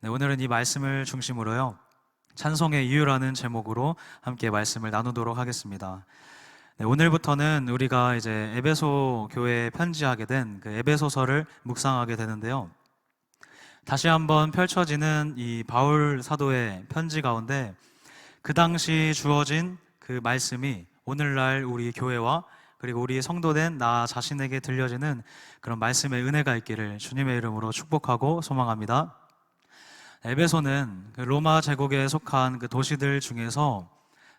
네, 오늘은 이 말씀을 중심으로요, 찬송의 이유라는 제목으로 함께 말씀을 나누도록 하겠습니다. 네, 오늘부터는 우리가 이제 에베소 교회에 편지하게 된 그 에베소서를 묵상하게 되는데요. 다시 한번 펼쳐지는 이 바울 사도의 편지 가운데 그 당시 주어진 그 말씀이 오늘날 우리 교회와 그리고 우리 성도된 나 자신에게 들려지는 그런 말씀의 은혜가 있기를 주님의 이름으로 축복하고 소망합니다. 에베소는 그 로마 제국에 속한 그 도시들 중에서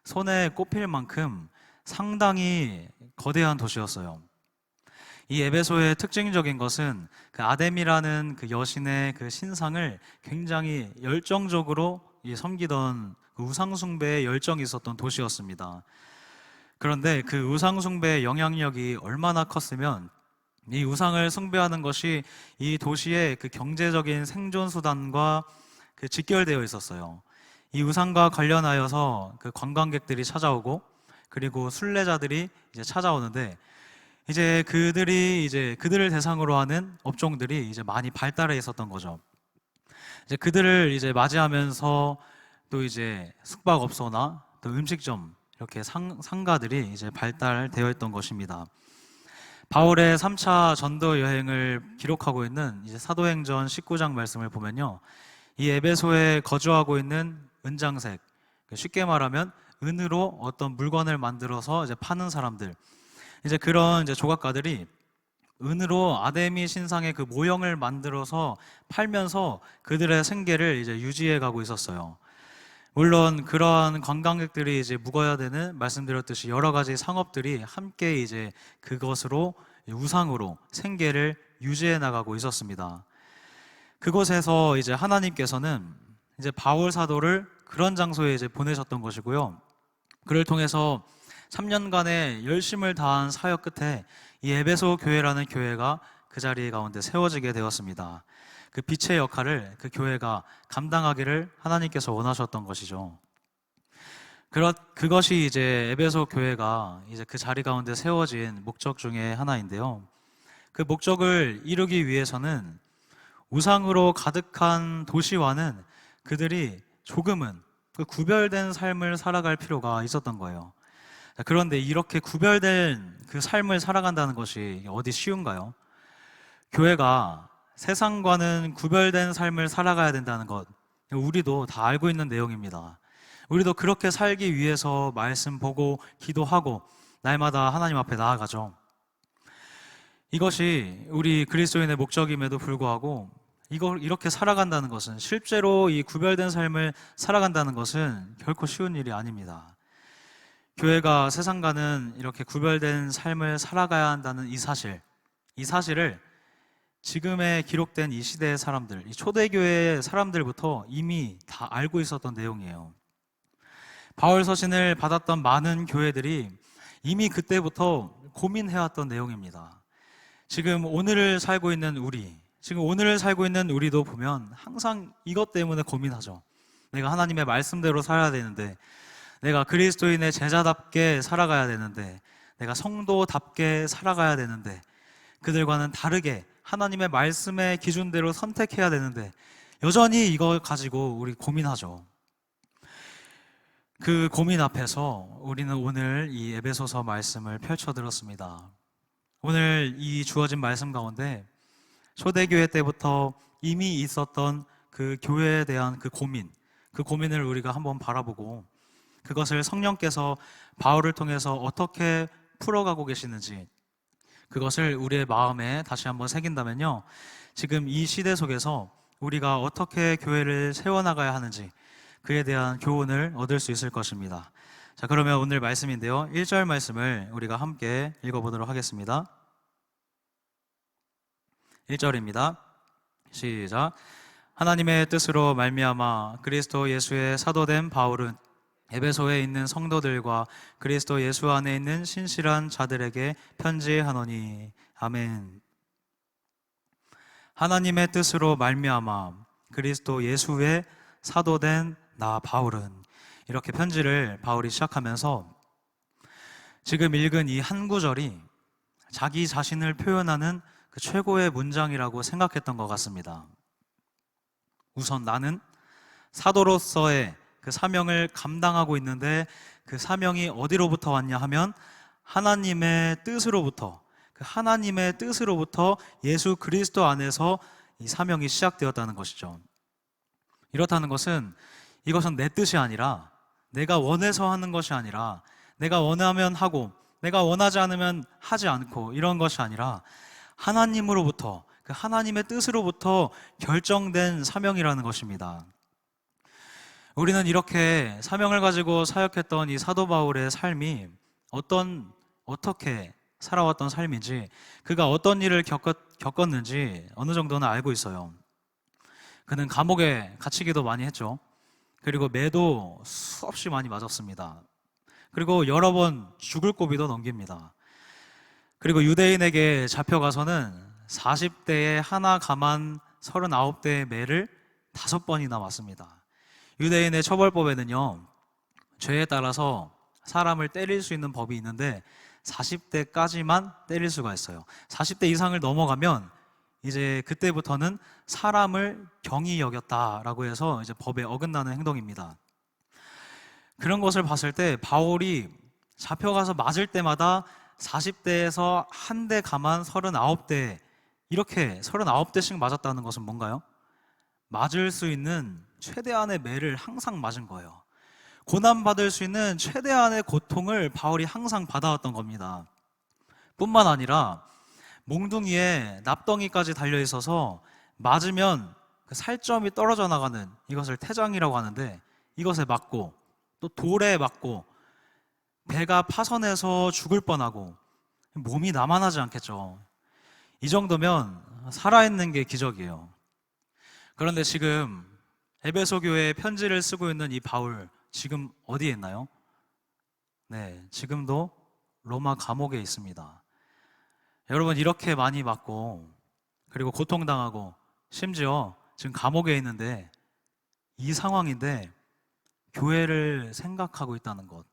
손에 꼽힐 만큼 상당히 거대한 도시였어요. 이 에베소의 특징적인 것은 그 아뎀이라는 그 여신의 그 신상을 굉장히 열정적으로 섬기던 그 우상숭배에 열정이 있었던 도시였습니다. 그런데 그 우상숭배의 영향력이 얼마나 컸으면 이 우상을 숭배하는 것이 이 도시의 그 경제적인 생존수단과 그 직결되어 있었어요. 이 우상과 관련하여서 그 관광객들이 찾아오고 그리고 순례자들이 이제 찾아오는데 이제 그들을 대상으로 하는 업종들이 이제 많이 발달해 있었던 거죠. 이제 그들을 이제 맞이하면서 또 이제 숙박업소나 또 음식점 이렇게 상가들이 이제 발달되어 있던 것입니다. 바울의 3차 전도 여행을 기록하고 있는 이제 사도행전 19장 말씀을 보면요, 이 에베소에 거주하고 있는 은장색, 쉽게 말하면 은으로 어떤 물건을 만들어서 이제 파는 사람들, 이제 그런 이제 조각가들이 은으로 아데미 신상의 그 모형을 만들어서 팔면서 그들의 생계를 이제 유지해 가고 있었어요. 물론 그러한 관광객들이 이제 묵어야 되는, 말씀드렸듯이 여러 가지 상업들이 함께 이제 그것으로 우상으로 생계를 유지해 나가고 있었습니다. 그곳에서 이제 하나님께서는 이제 바울 사도를 그런 장소에 이제 보내셨던 것이고요. 그를 통해서 3년간의 열심을 다한 사역 끝에 이 에베소 교회라는 교회가 그 자리 가운데 세워지게 되었습니다. 그 빛의 역할을 그 교회가 감당하기를 하나님께서 원하셨던 것이죠. 그것이 이제 에베소 교회가 이제 그 자리 가운데 세워진 목적 중에 하나인데요. 그 목적을 이루기 위해서는 우상으로 가득한 도시와는 그들이 조금은 그 구별된 삶을 살아갈 필요가 있었던 거예요. 그런데 이렇게 구별된 그 삶을 살아간다는 것이 어디 쉬운가요? 교회가 세상과는 구별된 삶을 살아가야 된다는 것, 우리도 다 알고 있는 내용입니다. 우리도 그렇게 살기 위해서 말씀 보고 기도하고 날마다 하나님 앞에 나아가죠. 이것이 우리 그리스도인의 목적임에도 불구하고 이렇게 살아간다는 것은, 실제로 이 구별된 삶을 살아간다는 것은 결코 쉬운 일이 아닙니다. 교회가 세상과는 이렇게 구별된 삶을 살아가야 한다는 이 사실을 지금에 기록된 이 시대의 사람들, 이 초대교회의 사람들부터 이미 다 알고 있었던 내용이에요. 바울 서신을 받았던 많은 교회들이 이미 그때부터 고민해왔던 내용입니다. 지금 오늘을 살고 있는 우리도 보면 항상 이것 때문에 고민하죠. 내가 하나님의 말씀대로 살아야 되는데, 내가 그리스도인의 제자답게 살아가야 되는데, 내가 성도답게 살아가야 되는데, 그들과는 다르게 하나님의 말씀의 기준대로 선택해야 되는데, 여전히 이걸 가지고 우리 고민하죠. 그 고민 앞에서 우리는 오늘 이 에베소서 말씀을 펼쳐들었습니다. 오늘 이 주어진 말씀 가운데 초대교회 때부터 이미 있었던 그 교회에 대한 그 고민을 우리가 한번 바라보고, 그것을 성령께서 바울을 통해서 어떻게 풀어가고 계시는지, 그것을 우리의 마음에 다시 한번 새긴다면요, 지금 이 시대 속에서 우리가 어떻게 교회를 세워나가야 하는지 그에 대한 교훈을 얻을 수 있을 것입니다. 자, 그러면 오늘 말씀인데요, 1절 말씀을 우리가 함께 읽어보도록 하겠습니다. 1절입니다. 시작. 하나님의 뜻으로 말미암아 그리스도 예수의 사도된 바울은 에베소에 있는 성도들과 그리스도 예수 안에 있는 신실한 자들에게 편지하노니. 아멘. 하나님의 뜻으로 말미암아 그리스도 예수의 사도된 나 바울은, 이렇게 편지를 바울이 시작하면서 지금 읽은 이 한 구절이 자기 자신을 표현하는 그 최고의 문장이라고 생각했던 것 같습니다. 우선 나는 사도로서의 그 사명을 감당하고 있는데 그 사명이 어디로부터 왔냐 하면 하나님의 뜻으로부터, 그 하나님의 뜻으로부터 예수 그리스도 안에서 이 사명이 시작되었다는 것이죠. 이렇다는 것은 이것은 내 뜻이 아니라, 내가 원해서 하는 것이 아니라, 내가 원하면 하고 내가 원하지 않으면 하지 않고 이런 것이 아니라 하나님으로부터, 그 하나님의 뜻으로부터 결정된 사명이라는 것입니다. 우리는 이렇게 사명을 가지고 사역했던 이 사도 바울의 삶이 어떻게 살아왔던 삶인지, 그가 어떤 일을 겪었는지 어느 정도는 알고 있어요. 그는 감옥에 갇히기도 많이 했죠. 그리고 매도 수없이 많이 맞았습니다. 그리고 여러 번 죽을 고비도 넘깁니다. 그리고 유대인에게 잡혀가서는 40대에 하나 감한 39대의 매를 5번이나 맞습니다. 유대인의 처벌법에는요, 죄에 따라서 사람을 때릴 수 있는 법이 있는데 40대까지만 때릴 수가 있어요. 40대 이상을 넘어가면 이제 그때부터는 사람을 경히 여겼다라고 해서 이제 법에 어긋나는 행동입니다. 그런 것을 봤을 때 바울이 잡혀가서 맞을 때마다 40대에서 한 대 감한 39대, 이렇게 39대씩 맞았다는 것은 뭔가요? 맞을 수 있는 최대한의 매를 항상 맞은 거예요. 고난받을 수 있는 최대한의 고통을 바울이 항상 받아왔던 겁니다. 뿐만 아니라 몽둥이에 납덩이까지 달려 있어서 맞으면 그 살점이 떨어져 나가는, 이것을 태장이라고 하는데, 이것에 맞고 또 돌에 맞고 배가 파선해서 죽을 뻔하고 몸이 남아나지 않겠죠. 이 정도면 살아있는 게 기적이에요. 그런데 지금 에베소 교회에 편지를 쓰고 있는 이 바울, 지금 어디에 있나요? 네, 지금도 로마 감옥에 있습니다. 여러분, 이렇게 많이 맞고 그리고 고통당하고 심지어 지금 감옥에 있는데, 이 상황인데 교회를 생각하고 있다는 것,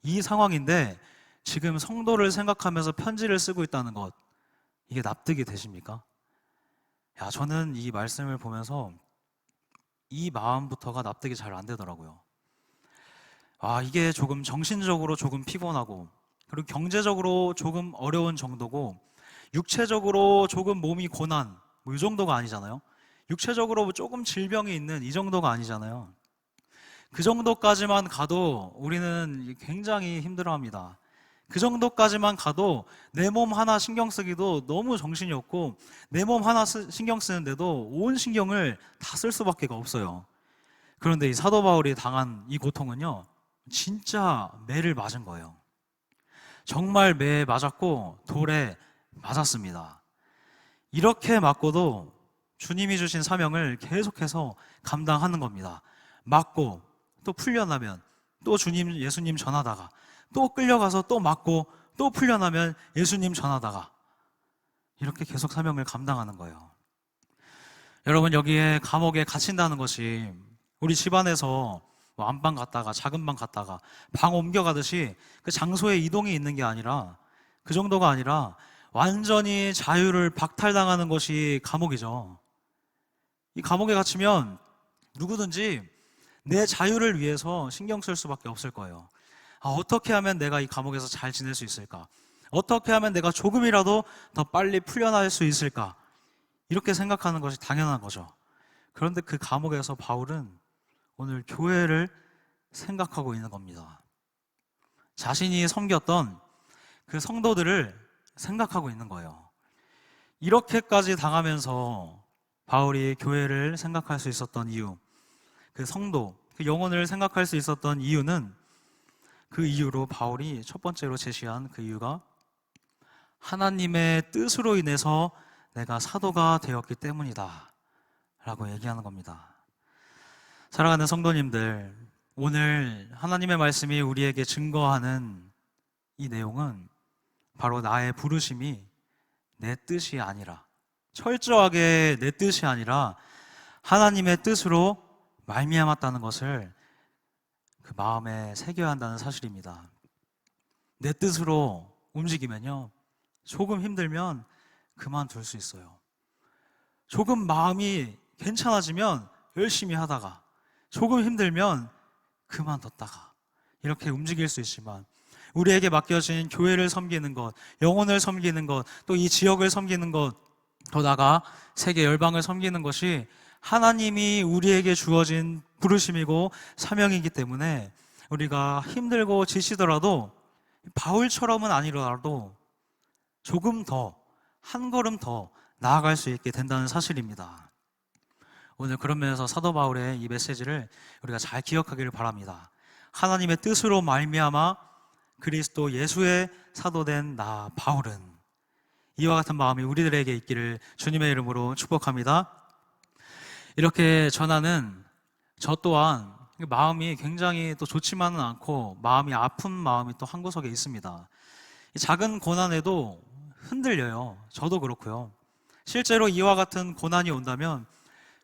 이 상황인데 지금 성도를 생각하면서 편지를 쓰고 있다는 것, 이게 납득이 되십니까? 저는 이 말씀을 보면서 이 마음부터가 납득이 잘 안 되더라고요. 이게 조금 정신적으로 조금 피곤하고, 그리고 경제적으로 조금 어려운 정도고, 육체적으로 조금 몸이 고난, 이 정도가 아니잖아요. 육체적으로 조금 질병이 있는 이 정도가 아니잖아요. 그 정도까지만 가도 우리는 굉장히 힘들어합니다. 그 정도까지만 가도 내 몸 하나 신경 쓰기도 너무 정신이 없고, 내 몸 하나 신경 쓰는데도 온 신경을 다 쓸 수밖에 없어요. 그런데 이 사도 바울이 당한 이 고통은요, 진짜 매를 맞은 거예요. 정말 매에 맞았고 돌에 맞았습니다. 이렇게 맞고도 주님이 주신 사명을 계속해서 감당하는 겁니다. 맞고 또 풀려나면 또 예수님 전하다가, 또 끌려가서 또 맞고 또 풀려나면 예수님 전하다가, 이렇게 계속 사명을 감당하는 거예요. 여러분, 여기에 감옥에 갇힌다는 것이 우리 집안에서 뭐 안방 갔다가 작은 방 갔다가 방 옮겨가듯이 그 장소에 이동이 있는 게 아니라, 그 정도가 아니라 완전히 자유를 박탈당하는 것이 감옥이죠. 이 감옥에 갇히면 누구든지 내 자유를 위해서 신경 쓸 수밖에 없을 거예요. 어떻게 하면 내가 이 감옥에서 잘 지낼 수 있을까? 어떻게 하면 내가 조금이라도 더 빨리 풀려날 수 있을까? 이렇게 생각하는 것이 당연한 거죠. 그런데 그 감옥에서 바울은 오늘 교회를 생각하고 있는 겁니다. 자신이 섬겼던 그 성도들을 생각하고 있는 거예요. 이렇게까지 당하면서 바울이 교회를 생각할 수 있었던 이유, 그 성도, 그 영혼을 생각할 수 있었던 이유는, 그 이유로 바울이 첫 번째로 제시한 그 이유가 하나님의 뜻으로 인해서 내가 사도가 되었기 때문이다 라고 얘기하는 겁니다. 사랑하는 성도님들, 오늘 하나님의 말씀이 우리에게 증거하는 이 내용은 바로 나의 부르심이 내 뜻이 아니라, 철저하게 내 뜻이 아니라 하나님의 뜻으로 말미암았다는 것을 그 마음에 새겨야 한다는 사실입니다. 내 뜻으로 움직이면요, 조금 힘들면 그만둘 수 있어요. 조금 마음이 괜찮아지면 열심히 하다가 조금 힘들면 그만뒀다가 이렇게 움직일 수 있지만, 우리에게 맡겨진 교회를 섬기는 것, 영혼을 섬기는 것, 또 이 지역을 섬기는 것, 더 나아가 세계 열방을 섬기는 것이 하나님이 우리에게 주어진 부르심이고 사명이기 때문에 우리가 힘들고 지치더라도 바울처럼은 아니더라도 조금 더, 한 걸음 더 나아갈 수 있게 된다는 사실입니다. 오늘 그런 면에서 사도 바울의 이 메시지를 우리가 잘 기억하기를 바랍니다. 하나님의 뜻으로 말미암아 그리스도 예수의 사도된 나 바울은, 이와 같은 마음이 우리들에게 있기를 주님의 이름으로 축복합니다. 이렇게 전하는 저 또한 마음이 굉장히 또 좋지만은 않고 마음이 아픈 마음이 또 한 구석에 있습니다. 작은 고난에도 흔들려요. 저도 그렇고요. 실제로 이와 같은 고난이 온다면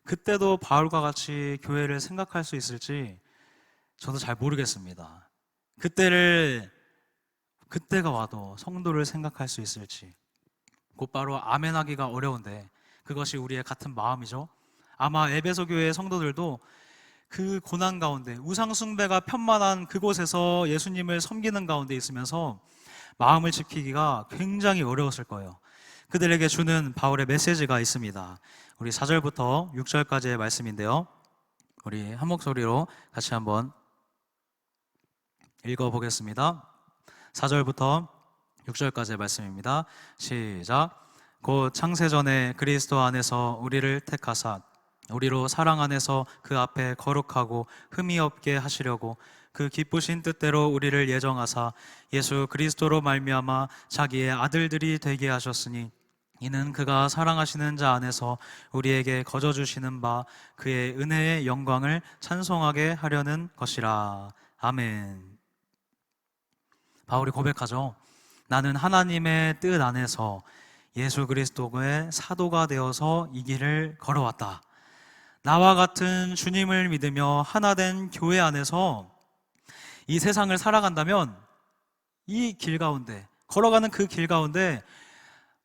그때도 바울과 같이 교회를 생각할 수 있을지 저도 잘 모르겠습니다. 그때가 와도 성도를 생각할 수 있을지 곧바로 아멘하기가 어려운데, 그것이 우리의 같은 마음이죠. 아마 에베소 교회의 성도들도 그 고난 가운데, 우상 숭배가 편만한 그곳에서 예수님을 섬기는 가운데 있으면서 마음을 지키기가 굉장히 어려웠을 거예요. 그들에게 주는 바울의 메시지가 있습니다. 우리 4절부터 6절까지의 말씀인데요, 우리 한 목소리로 같이 한번 읽어보겠습니다. 4절부터 6절까지의 말씀입니다. 시작. 곧 창세전에 그리스도 안에서 우리를 택하사 우리로 사랑 안에서 그 앞에 거룩하고 흠이 없게 하시려고 그 기쁘신 뜻대로 우리를 예정하사 예수 그리스도로 말미암아 자기의 아들들이 되게 하셨으니, 이는 그가 사랑하시는 자 안에서 우리에게 거저 주시는 바 그의 은혜의 영광을 찬송하게 하려는 것이라. 아멘. 바울이 고백하죠. 나는 하나님의 뜻 안에서 예수 그리스도의 사도가 되어서 이 길을 걸어왔다. 나와 같은 주님을 믿으며 하나된 교회 안에서 이 세상을 살아간다면 이 길 가운데, 걸어가는 그 길 가운데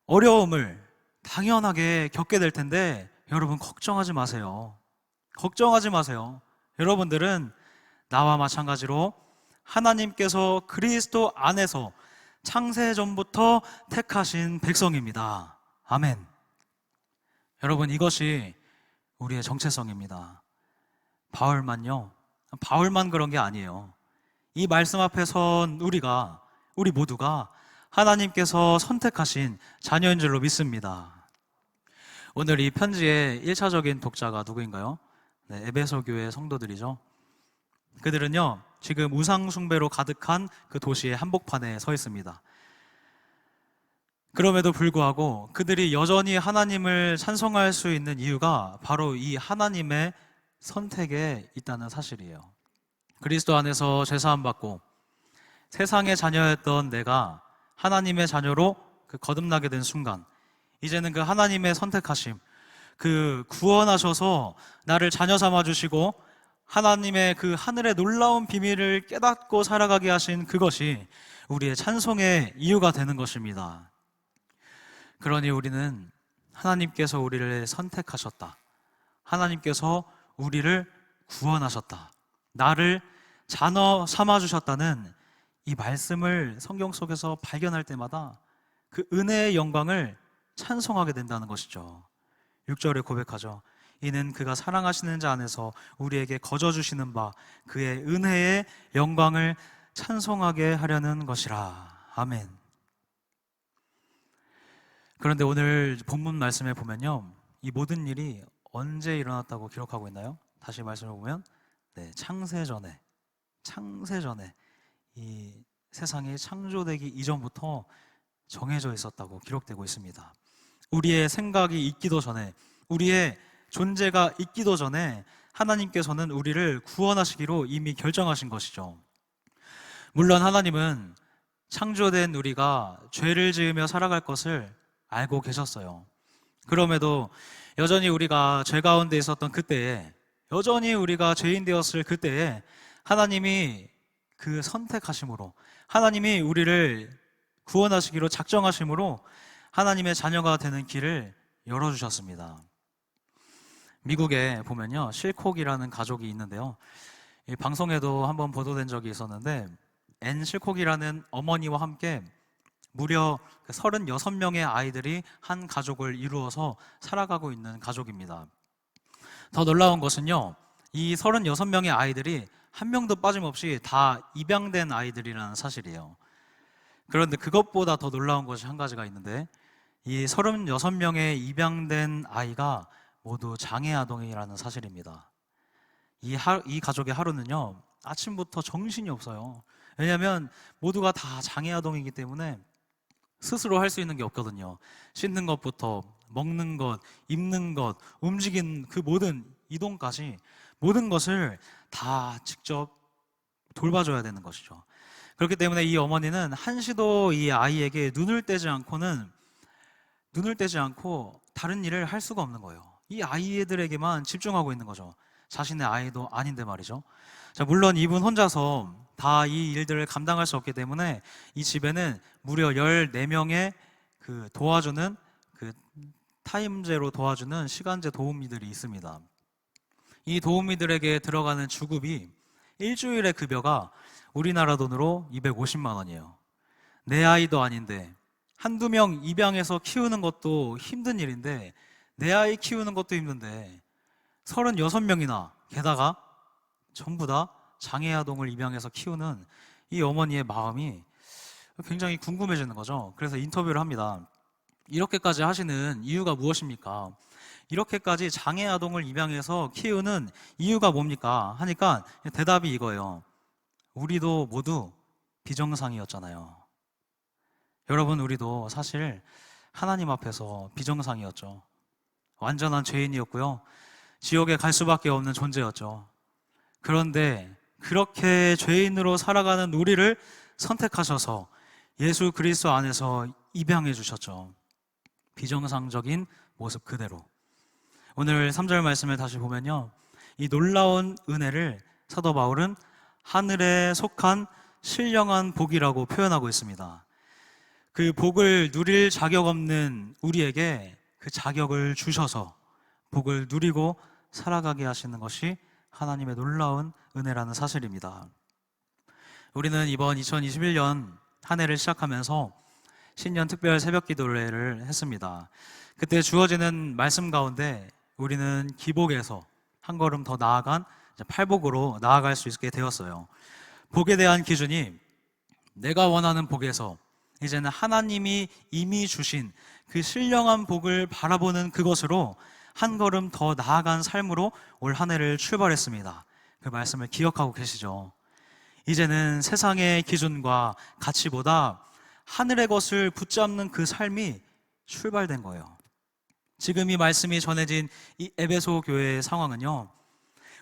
어려움을 당연하게 겪게 될 텐데, 여러분 걱정하지 마세요. 걱정하지 마세요. 여러분들은 나와 마찬가지로 하나님께서 그리스도 안에서 창세전부터 택하신 백성입니다. 아멘. 여러분, 이것이 우리의 정체성입니다. 바울만 그런 게 아니에요. 이 말씀 앞에 선 우리 모두가 하나님께서 선택하신 자녀인 줄로 믿습니다. 오늘 이 편지의 1차적인 독자가 누구인가요? 네, 에베소 교회 성도들이죠. 그들은요, 지금 우상 숭배로 가득한 그 도시의 한복판에 서 있습니다. 그럼에도 불구하고 그들이 여전히 하나님을 찬송할 수 있는 이유가 바로 이 하나님의 선택에 있다는 사실이에요. 그리스도 안에서 죄사함 받고 세상의 자녀였던 내가 하나님의 자녀로 거듭나게 된 순간, 이제는 그 하나님의 선택하심, 그 구원하셔서 나를 자녀 삼아 주시고 하나님의 그 하늘의 놀라운 비밀을 깨닫고 살아가게 하신 그것이 우리의 찬송의 이유가 되는 것입니다. 그러니 우리는 하나님께서 우리를 선택하셨다, 하나님께서 우리를 구원하셨다, 나를 자녀 삼아 주셨다는 이 말씀을 성경 속에서 발견할 때마다 그 은혜의 영광을 찬송하게 된다는 것이죠. 6절에 고백하죠. 이는 그가 사랑하시는 자 안에서 우리에게 거저 주시는 바 그의 은혜의 영광을 찬송하게 하려는 것이라. 아멘. 그런데 오늘 본문 말씀에 보면요, 이 모든 일이 언제 일어났다고 기록하고 있나요? 다시 말씀을 보면 창세전에 이 세상이 창조되기 이전부터 정해져 있었다고 기록되고 있습니다. 우리의 생각이 있기도 전에, 우리의 존재가 있기도 전에 하나님께서는 우리를 구원하시기로 이미 결정하신 것이죠. 물론 하나님은 창조된 우리가 죄를 지으며 살아갈 것을 알고 계셨어요. 그럼에도 여전히 우리가 죄 가운데 있었던 그때에, 여전히 우리가 죄인 되었을 그때에 하나님이 그 선택하심으로, 하나님이 우리를 구원하시기로 작정하심으로 하나님의 자녀가 되는 길을 열어주셨습니다. 미국에 보면요, 실콕이라는 가족이 있는데요. 이 방송에도 한번 보도된 적이 있었는데, 앤 실콕이라는 어머니와 함께 무려 36명의 아이들이 한 가족을 이루어서 살아가고 있는 가족입니다. 더 놀라운 것은요, 이 36명의 아이들이 한 명도 빠짐없이 다 입양된 아이들이라는 사실이에요. 그런데 그것보다 더 놀라운 것이 한 가지가 있는데, 이 36명의 입양된 아이가 모두 장애아동이라는 사실입니다. 이 가족의 하루는요, 아침부터 정신이 없어요. 왜냐하면 모두가 다 장애아동이기 때문에 스스로 할 수 있는 게 없거든요. 씻는 것부터 먹는 것, 입는 것, 움직이는 그 모든 이동까지 모든 것을 다 직접 돌봐줘야 되는 것이죠. 그렇기 때문에 이 어머니는 한시도 이 아이에게 눈을 떼지 않고 다른 일을 할 수가 없는 거예요. 이 아이들에게만 집중하고 있는 거죠. 자신의 아이도 아닌데 말이죠. 자, 물론 이분 혼자서 다 이 일들을 감당할 수 없기 때문에 이 집에는 무려 14명의 도와주는 타임제로 도와주는 시간제 도우미들이 있습니다. 이 도우미들에게 들어가는 주급이 일주일의 급여가 우리나라 돈으로 250만 원이에요. 내 아이도 아닌데 한두 명 입양해서 키우는 것도 힘든 일인데 내 아이 키우는 것도 힘든데 36명이나 게다가 전부 다 장애아동을 입양해서 키우는 이 어머니의 마음이 굉장히 궁금해지는 거죠. 그래서 인터뷰를 합니다. 이렇게까지 하시는 이유가 무엇입니까? 이렇게까지 장애아동을 입양해서 키우는 이유가 뭡니까? 하니까 대답이 이거예요. 우리도 모두 비정상이었잖아요. 여러분, 우리도 사실 하나님 앞에서 비정상이었죠. 완전한 죄인이었고요. 지옥에 갈 수밖에 없는 존재였죠. 그런데 그렇게 죄인으로 살아가는 우리를 선택하셔서 예수 그리스도 안에서 입양해 주셨죠. 비정상적인 모습 그대로. 오늘 3절 말씀을 다시 보면요, 이 놀라운 은혜를 사도 바울은 하늘에 속한 신령한 복이라고 표현하고 있습니다. 그 복을 누릴 자격 없는 우리에게 그 자격을 주셔서 복을 누리고 살아가게 하시는 것이 하나님의 놀라운 은혜라는 사실입니다. 우리는 이번 2021년 한 해를 시작하면서 신년 특별 새벽 기도회를 했습니다. 그때 주어지는 말씀 가운데 우리는 기복에서 한 걸음 더 나아간 팔복으로 나아갈 수 있게 되었어요. 복에 대한 기준이 내가 원하는 복에서 이제는 하나님이 이미 주신 그 신령한 복을 바라보는 그것으로 한 걸음 더 나아간 삶으로 올 한 해를 출발했습니다. 그 말씀을 기억하고 계시죠? 이제는 세상의 기준과 가치보다 하늘의 것을 붙잡는 그 삶이 출발된 거예요. 지금 이 말씀이 전해진 이 에베소 교회의 상황은요,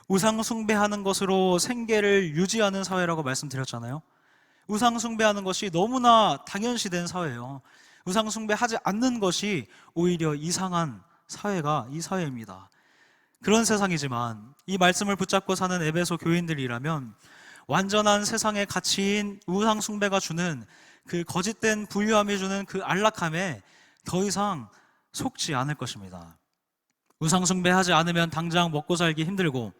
우상 숭배하는 것으로 생계를 유지하는 사회라고 말씀드렸잖아요. 우상 숭배하는 것이 너무나 당연시된 사회예요. 우상 숭배하지 않는 것이 오히려 이상한 사회가 이 사회입니다. 그런 세상이지만 이 말씀을 붙잡고 사는 에베소 교인들이라면 완전한 세상의 가치인 우상 숭배가 주는 그 거짓된 부유함이 주는 그 안락함에 더 이상 속지 않을 것입니다. 우상 숭배하지 않으면 당장 먹고 살기 힘들고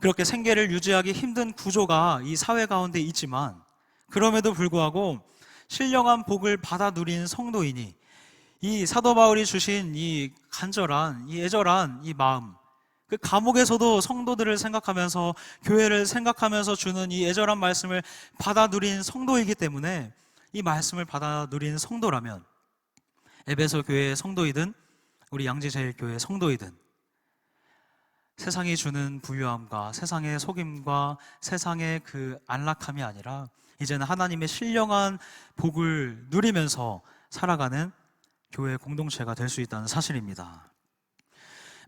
그렇게 생계를 유지하기 힘든 구조가 이 사회 가운데 있지만, 그럼에도 불구하고 신령한 복을 받아 누린 성도인이 이 사도 바울이 주신 이 간절한, 이 애절한 이 마음, 그 감옥에서도 성도들을 생각하면서 교회를 생각하면서 주는 이 애절한 말씀을 받아 누린 성도이기 때문에 이 말씀을 받아 누린 성도라면 에베소 교회의 성도이든 우리 양지제일교회 성도이든 세상이 주는 부유함과 세상의 속임과 세상의 그 안락함이 아니라 이제는 하나님의 신령한 복을 누리면서 살아가는 교회 공동체가 될 수 있다는 사실입니다.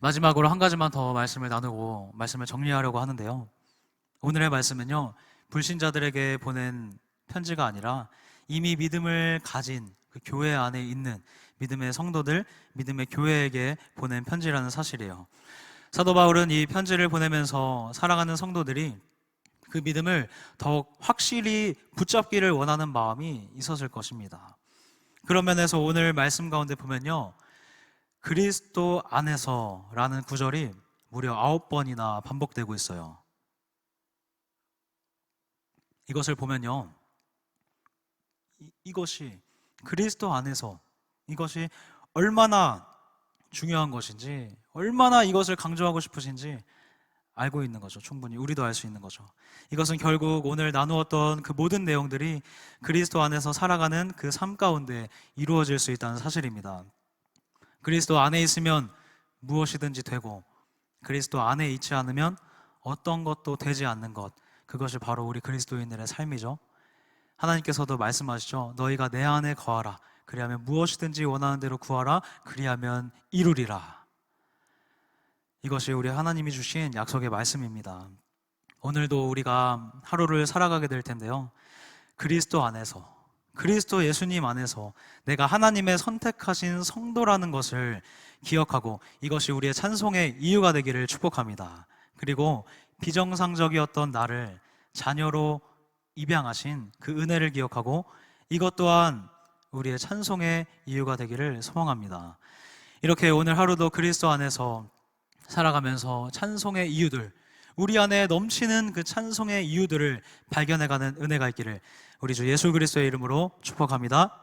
마지막으로 한 가지만 더 말씀을 나누고 말씀을 정리하려고 하는데요, 오늘의 말씀은요, 불신자들에게 보낸 편지가 아니라 이미 믿음을 가진 그 교회 안에 있는 믿음의 성도들, 믿음의 교회에게 보낸 편지라는 사실이에요. 사도 바울은 이 편지를 보내면서 살아가는 성도들이 그 믿음을 더욱 확실히 붙잡기를 원하는 마음이 있었을 것입니다. 그런 면에서 오늘 말씀 가운데 보면요, 그리스도 안에서라는 구절이 무려 9번이나 반복되고 있어요. 이것을 보면요, 이것이 그리스도 안에서, 이것이 얼마나 중요한 것인지, 얼마나 이것을 강조하고 싶으신지 알고 있는 거죠. 충분히 우리도 알 수 있는 거죠. 이것은 결국 오늘 나누었던 그 모든 내용들이 그리스도 안에서 살아가는 그 삶 가운데 이루어질 수 있다는 사실입니다. 그리스도 안에 있으면 무엇이든지 되고, 그리스도 안에 있지 않으면 어떤 것도 되지 않는 것, 그것이 바로 우리 그리스도인들의 삶이죠. 하나님께서도 말씀하시죠. 너희가 내 안에 거하라. 그리하면 무엇이든지 원하는 대로 구하라. 그리하면 이루리라. 이것이 우리 하나님이 주신 약속의 말씀입니다. 오늘도 우리가 하루를 살아가게 될 텐데요, 그리스도 안에서, 그리스도 예수님 안에서 내가 하나님의 선택하신 성도라는 것을 기억하고 이것이 우리의 찬송의 이유가 되기를 축복합니다. 그리고 비정상적이었던 나를 자녀로 입양하신 그 은혜를 기억하고 이것 또한 우리의 찬송의 이유가 되기를 소망합니다. 이렇게 오늘 하루도 그리스도 안에서 살아가면서 찬송의 이유들, 우리 안에 넘치는 그 찬송의 이유들을 발견해가는 은혜가 있기를 우리 주 예수 그리스도의 이름으로 축복합니다.